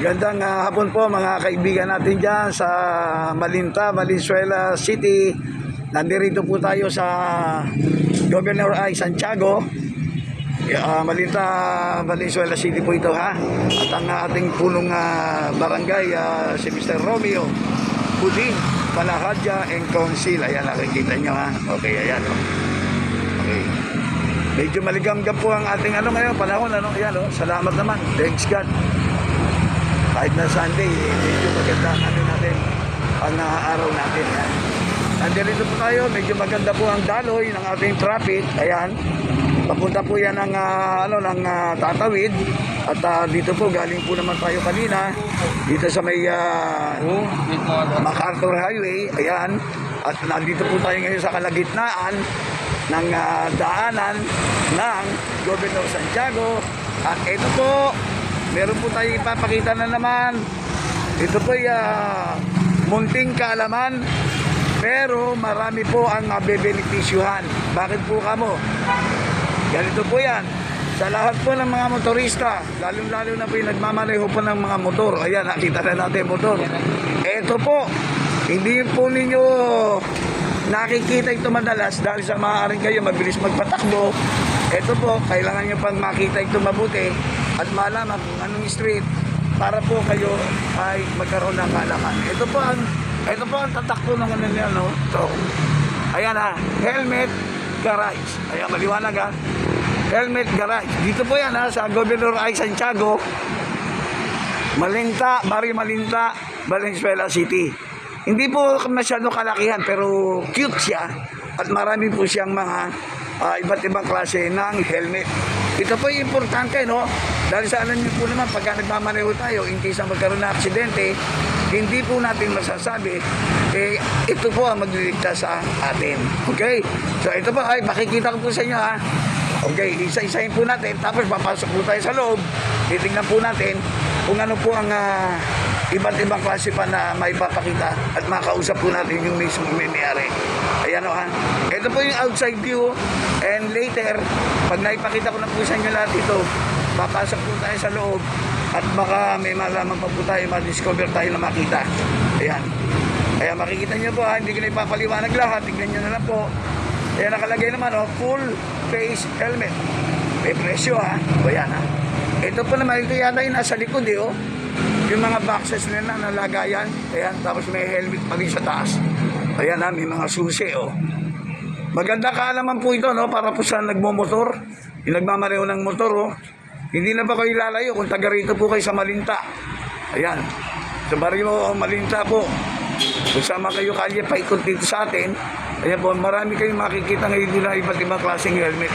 Magandang hapon po mga kaibigan natin dyan sa Malinta, Valenzuela City. Nandito po tayo sa Governor I. Santiago. Malinta, Valenzuela City po ito ha. At ang ating punong barangay, si Mr. Romeo Buding, Palahadya and Council. Ayan, nakikita nyo ha. Okay, ayan o. Okay. Medyo maligamgam po ang ating ngayon, panahon. Ayan o. Salamat naman. Thanks God. Kahit na Sunday, medyo maganda natin ang araw natin. Nandito po tayo, medyo maganda po ang daloy ng ating traffic. Ayan, papunta po yan ng, Tatawid. At dito po, galing po naman tayo kanina, dito sa may MacArthur Highway. Ayan, at nandito po tayo ngayon sa kalagitnaan ng daanan ng Governor Santiago. At ito po, meron po tayo ipapakita na naman. Ito po ay munting kaalaman, pero marami po ang bebenepisyuhan. Bakit po kamo? Ganito po yan. Sa lahat po ng mga motorista, lalo na po yung nagmamaneho po ng mga motor. Ayan, nakita na natin motor. Ito po, hindi po ninyo nakikita ito madalas dahil sa maaaring kayo mabilis magpatakbo. Ito po, kailangan nyo pang makita ito mabuti at malaman kung anong street para po kayo ay magkaroon ng kaalaman. Ito po ang tatakbo ng no? So, ayan Helmet Garage. Ayan, maliwanag Helmet Garage. Dito po yan sa Governor I. Santiago, Malinta, Barrio Malinta, Valenzuela City. Hindi po masyado kalakihan pero cute siya at marami po siyang mga iba't ibang klase ng helmet. Ito po yung importante, no? Dahil sa alam niyo po naman, pagka nagmamaneho tayo, in case na magkaroon ng aksidente, hindi po natin masasabi, ito po ang magliligtas sa atin. Okay? So ito po, makikita ko po sa inyo Okay, isa-isahin po natin, tapos papasok po tayo sa loob, titingnan po natin kung ano po ang iba't ibang klase pa na may papakita at makausap po natin yung mismo may-ari. Ayan Ito po yung outside view, and later, pag naipakita ko na po sa inyo lahat ito, papasok po tayo sa loob at baka may malaman pa po tayo, ma-discover tayo na makita. Ayan. Kaya makikita nyo po hindi ko na ipapaliwanag lahat, tignan nyo na lang po. Ayan, nakalagay naman full face helmet. May presyo Ayan Ito po naman, ito yata yung nasa likod yung mga boxes nila na nalagayan. Ayan, tapos may helmet pa rin sa taas. Ayan may mga susi Maganda kaalaman po ito para po sa nagmomotor, yung nagmamaneho ng motor Hindi na ba kayo lalayo kung taga rito po kayo sa Malinta. Ayan, sa baryo Malinta po. Kung sama kayo kalye paikot dito sa atin, ayan po, marami kayong makikita ngayon din na iba't ibang klaseng helmet.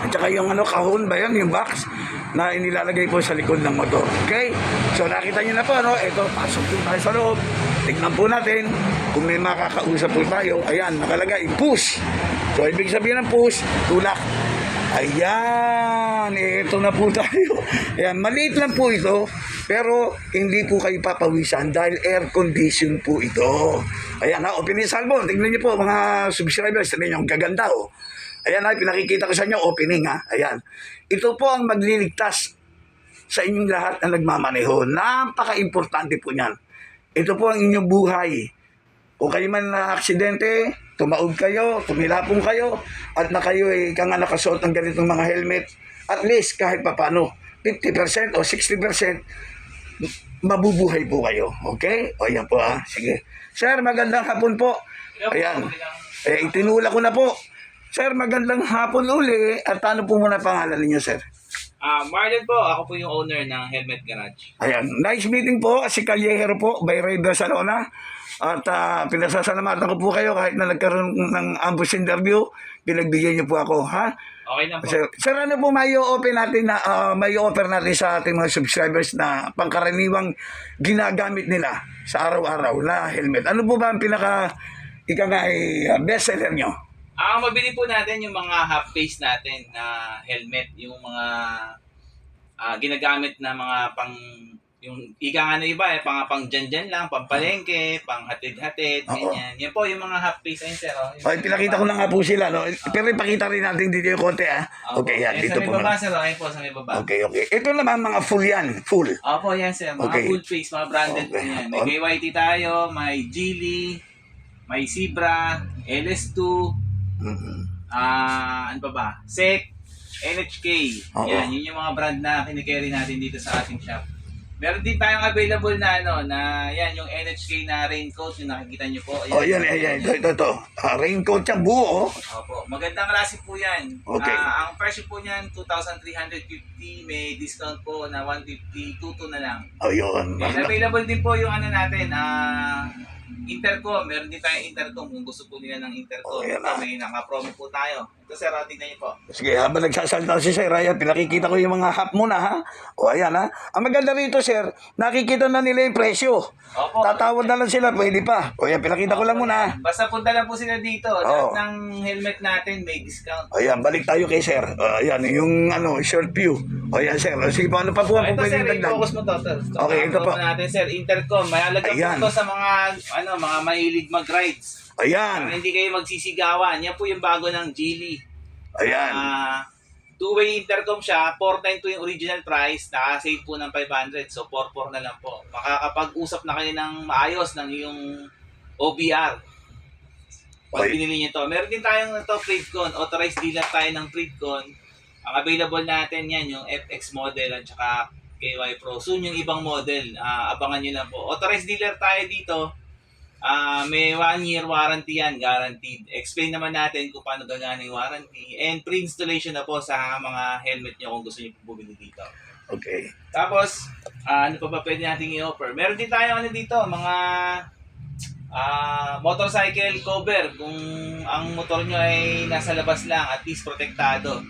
At saka yung kahon ba yan, yung box na inilalagay po sa likod ng motor. Okay? So nakita nyo na po, ito, pasok po tayo sa loob. Tignan po natin kung may makakausap po tayo. Ayan, nakalagay, push. So ibig sabihin ng push, tulak. Ayan, ito na po tayo. Ayan, maliit lang po ito, pero hindi po kayo papawisan dahil air condition po ito. Ayan opening salmon. Tignan nyo po mga subscribers, tignan nyo, ang gaganda Ayan pinakikita ko sa inyo, opening Ayan. Ito po ang magliligtas sa inyong lahat na nagmamaneho. Napaka-importante po niyan. Ito po ang inyong buhay. Kung kayo man na aksidente, tumaog kayo, tumilapong kayo, at na kayo nakasuot ng ganitong mga helmet, at least kahit papano, 50% o 60%, mabubuhay po kayo. Okay? O yan po Sige. Sir, magandang hapon po. Ayan. Itinula ko na po. Sir, magandang hapon uli. At ano po muna pangalan ninyo, sir? Marlon po, ako po yung owner ng Helmet Garage. Ayan, nice meeting po. Si Callejero po, by Raider Salona. At pinasasalamatan ko po kayo kahit na nagkaroon ng ambush interview, pinagbigyan niyo po ako, Okay na po. Sir, ano po may offer natin sa ating mga subscribers na pangkaraniwang ginagamit nila sa araw-araw na helmet? Ano po ba ang best seller nyo? Ang mabili po natin yung mga half face natin na helmet, yung mga ginagamit na mga Yung ika nga na iba, pang dyan lang, pampalengke, pang hatid-hatid, Oo. ganyan. Yan po yung mga half face ayun, sir. Oh. Okay, pinakita ko na nga po sila, no? Pero ipakita rin natin dito yung konti, ah. Okay, yan. Dito Dito sa may po. baba, sir. Ayun po, sa may baba. Okay, okay. Ito naman, mga full yan. Full. Opo, yan, sir. Mga Okay. full face, mga branded po Okay. yan. May KYT tayo, may Geely, may Zebra, LS2, Mhm. ano pa ba? SEC, NHK. Oo. Yan, yun yung mga brand na kinikerry natin dito sa ating shop. Meron din tayong available na na yan, yung NHK na raincoat, yung nakikita nyo po. Oh, yan, yan. Ito. Raincoat siya, buo, oh. Opo, magandang klase po yan. Okay. Ang presyo po niyan, 2,350. May discount po na 150, 2 na lang. Oh, yun. And available din po yung ano natin, intercom. Meron din tayong intercom kung gusto po nila ng intercom. Oh, yan Ito, may naka-promo po tayo. Ito, sir, tingnan niyo po. Sige, habang nagsasalita si Sir, ayan, pinakikita ko yung mga hap muna, ha? O, ayan, ha? Ang maganda rito, Sir, nakikita na nila yung presyo. Opo. Tatawad na lang sila, pwede pa. O, yan, pinakita ko lang muna. Basta punta lang po sila dito. Oo. Lahat ng helmet natin may discount. Ayan, balik tayo kay Sir. Ayan, yung short view. O, ayan, Sir. Sige po, ano pa po ang Ito, sir, pwedeng dagdag? i-focus mo to, sir. Okay, ito po. natin, sir, intercom. Mahalaga Ayan. po to sa mga, mga mahilig mag-rides. Para Ayan, hindi kayo magsisigawan. Yan po yung bago ng Geely. ayan. Two-way intercom siya, 492 yung original price, naka-save po ng 500, so 44 na lang po. Makakapag-usap na kayo ng maayos ng iyong OBR. Pag Okay. binili niyo to. Meron din tayong ito, Freedcon. Authorized dealer tayo ng Freedcon. Ang available natin yan, yung FX model at saka KY Pro. Soon yung ibang model, abangan nyo lang po. Authorized dealer tayo dito. May 1-year warranty yan, guaranteed. Explain naman natin kung paano gagana yung warranty. And pre-installation na po sa mga helmet nyo kung gusto nyo bumili dito. Okay. Tapos, ano pa ba pwede nating i-offer? Meron din tayo dito, mga motorcycle cover. Kung ang motor nyo ay nasa labas lang, at least protektado.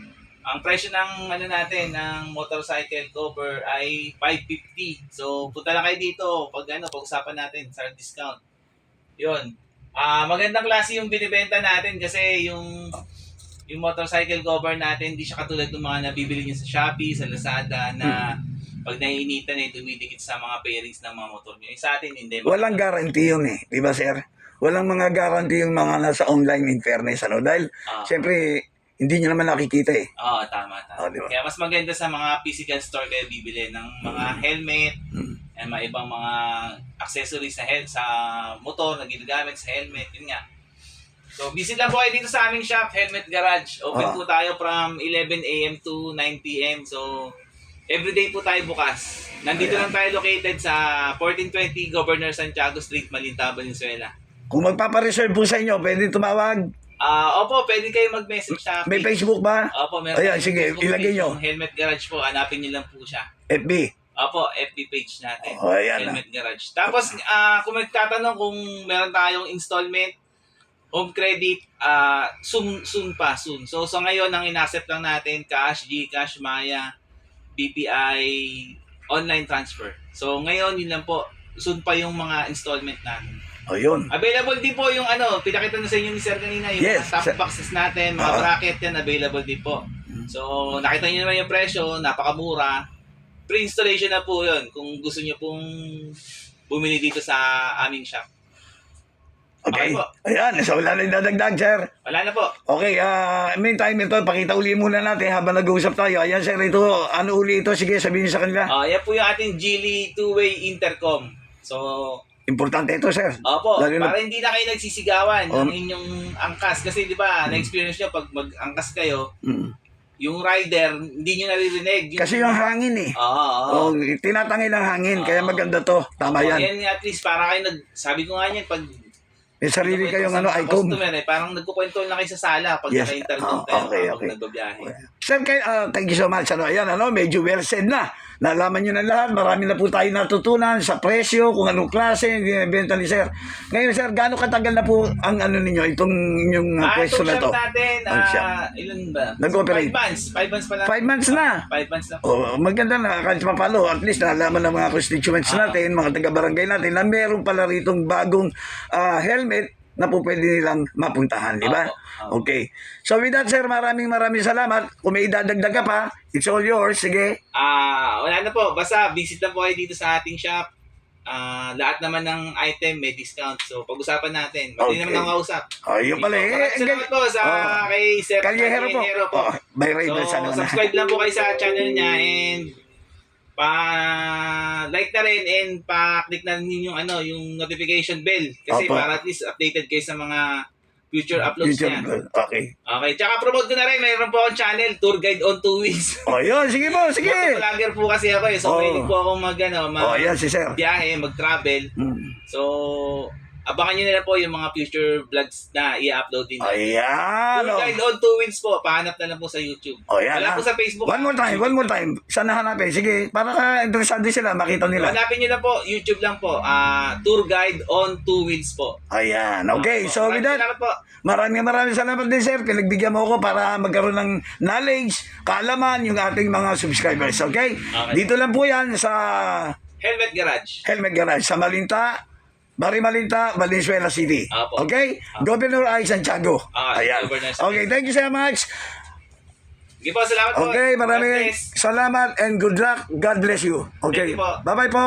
Ang presyo ng natin ng motorcycle cover ay 550. So, punta lang kayo dito pag-usapan natin sa discount. 'Yun. Magandang klase yung binibenta natin kasi yung motorcycle cover natin hindi siya katulad ng mga nabibili niyo sa Shopee, sa Lazada na pag naiinitan ay dumidikit sa mga pairings ng mga motor niyo. Sa atin hindi. Walang guarantee yun, eh. Di ba, Sir? Walang mga guarantee yung mga nasa online in fairness, ano? Dahil, siyempre, hindi nyo naman nakikita, eh. Oo, tama. Di ba? Kaya mas maganda sa mga physical store kayo bibili ng mga helmet, and mga ibang mga accessories sa motor na ginagamit sa helmet, yun nga. So, visit lang po kayo dito sa aming shop, Helmet Garage. Open po tayo from 11 a.m. to 9 p.m. So, everyday po tayo bukas. Nandito lang tayo located sa 1420 Governor Santiago Street, Malinta, Valenzuela. Kung magpapareserve po sa inyo, pwede tumawag. Opo, pwede kayo mag-message sa May Facebook ba? Opo, meron Ayan, tayong sige, Facebook ilagay page, nyo. yung Helmet Garage po. Hanapin nyo lang po siya. FB. Opo, FB page natin. Oh, ayan Helmet Garage. Tapos, kung magtatanong kung meron tayong installment, home credit, soon. So, ngayon, ang in-accept lang natin, cash, GCash, Maya, BPI, online transfer. So, ngayon, yun lang po. Soon pa yung mga installment natin. O, yun. Available din po yung pinakita na sa inyo ni Sir kanina, yung Yes, mga sir. top boxes natin, mga bracket yan, available din po. So, nakita niyo naman yung presyo, napakamura. Pre-installation na po yun kung gusto niyo pong bumili dito sa aming shop. Okay. Okay po. Ayan, so wala na dadagdag, Sir. Wala na po. Okay, meantime ito, pakita uli muna natin habang nag-uusap tayo. Ayan, Sir, ito, ano uli ito? Sige, sabihin sa kanila. Yan po yung ating Geely two-way intercom. So, Importante ito, Sir. opo, Lalo na- para hindi na kayo nagsisigawan ng inyong angkas. Kasi di ba, na-experience nyo pag mag-angkas kayo, yung rider, hindi nyo naririnig. Kasi yung hangin, eh. Oo. Tinatangin ang hangin, kaya maganda to. Tama yan. Yan nga, at least para kayo sabi ko nga yan, pag May sarili kayong sa icon. customer, parang nagkukwento na kayo sa sala pag Yes. naka-intercom kayo Okay. pag nagbabiyahe. Sir, thank you so much. Ayan, medyo well said na. Nalaman nyo na lahat. Marami na po tayo natutunan sa presyo, kung anong klase, benta ni Sir. Ngayon, Sir, gaano katagal na po ang ninyo, itong inyong presyo Itong na to? shop natin, Ang shop. ilan ba? Nag-operate. 5 months. 5 months pa lang. 5 months na. 5 months na po. Maganda na, kahit papalo, at least nalaman ng mga constituents natin, mga taga-barangay natin, na meron pala ritong bagong helmet na po pwede nilang mapuntahan, di ba? Opo. Okay. So with that, sir, maraming salamat. Kung may idadagdag ka pa, it's all yours. Sige. Wala na po. Basta visit lang po kayo dito sa ating shop. Lahat naman ng item may discount. So, pag-usapan natin. Pati Okay. naman ang kausap. Ayun pala eh. Maraming salamat po sa kay Sir Kalyehero po. Kalyehero po. By Ray So, Balsa naman. subscribe lang po kayo sa channel niya and pa-like na rin and pa-click na rin yung yung notification bell kasi Opo. para at least updated kayo sa mga future uploads niya. Okay. Okay, tsaka promote ko na rin, mayroon po akong channel, Tour Guide on 2 Weeks. O yun, sige po, sige. Vlogger po kasi ako eh. So, Oo. mahilig po akong Yan si sir. biyahe, mag-travel. Hmm. So, abangan nyo na lang po yung mga future vlogs na i-upload din. Ayan. Tour Guide on 2 Wins po. Pahanap na lang po sa YouTube. O yan. Wala po sa Facebook. One more time. Saan nahanapin? Sige, para interesado sila, makita nila. Hanapin nyo lang po. YouTube lang po. Tour Guide on 2 Wins po. Ayan. Okay, so with that, Salamat po. maraming salamat din sir. Pinagbigyan mo ako para magkaroon ng knowledge, kaalaman yung ating mga subscribers. Okay? Dito lang po yan sa Helmet Garage. Helmet Garage sa Malinta, Valenzuela City. Apo. Okay? Governor I. Santiago. Ayan. Governor Okay, thank you so much. Sige po, salamat po. Okay, God maraming bless. salamat and good luck. God bless you. Okay. Thank you po. Bye-bye po.